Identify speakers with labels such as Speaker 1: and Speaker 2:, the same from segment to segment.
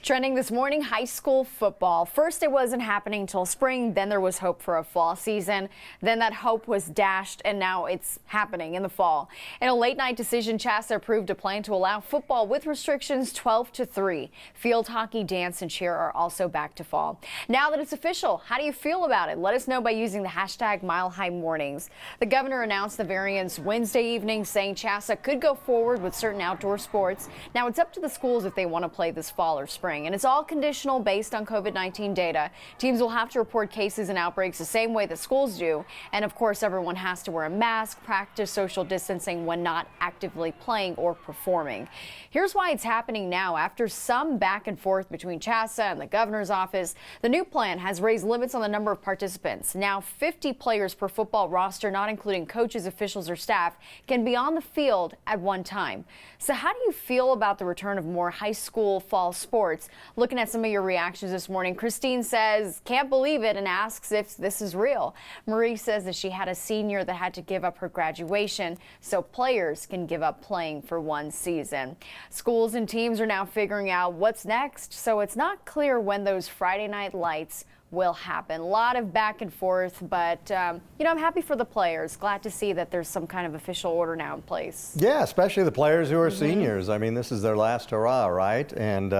Speaker 1: Trending this morning, high school football. First, it wasn't happening till spring. Then there was hope for a fall season. Then that hope was dashed, and now it's happening in the fall. In a late-night decision, CHSAA approved a plan to allow football with restrictions 12 to 3. Field hockey, dance, and cheer are also back to fall. Now that it's official, how do you feel about it? Let us know by using the hashtag #MileHighMornings. The governor announced the variants Wednesday evening, saying CHSAA could go forward with certain outdoor sports. Now it's up to the schools if they want to play this fall or spring. And it's all conditional based on COVID-19 data. Teams will have to report cases and outbreaks the same way that schools do. And of course, everyone has to wear a mask, practice social distancing when not actively playing or performing. Here's why it's happening now. After some back and forth between CHSAA and the governor's office, the new plan has raised limits on the number of participants. Now 50 players per football roster, not including coaches, officials, or staff, can be on the field at one time. So how do you feel about the return of more high school fall sports? Looking at some of your reactions this morning, Christine says, can't believe it, and asks if this is real. Marie says that she had a senior that had to give up her graduation so players can give up playing for one season. Schools and teams are now figuring out what's next, so it's not clear when those Friday night lights will happen. A lot of back and forth, but I'm happy for the players. Glad to see that there's some kind of official order now in place.
Speaker 2: Yeah, especially the players who are seniors. I mean, this is their last hurrah, right? And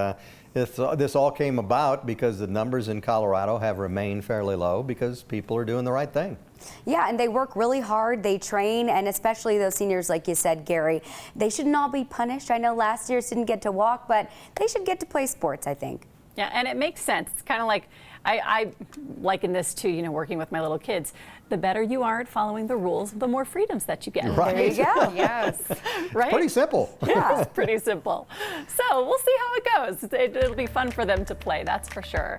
Speaker 2: this all came about because the numbers in Colorado have remained fairly low because people are doing the right thing.
Speaker 3: Yeah, and they work really hard, they train, and especially those seniors, like you said, Gary, they should not be punished. I know last year didn't get to walk, but they should get to play sports, I think.
Speaker 4: Yeah, and it makes sense. It's kind of like, I liken this to, working with my little kids. The better you are at following the rules, the more freedoms that you get.
Speaker 2: Right.
Speaker 3: There you go.
Speaker 1: Yes.
Speaker 4: Right?
Speaker 2: Pretty simple.
Speaker 4: Yeah, it's pretty simple. So we'll see how it goes. It'll be fun for them to play, that's for sure.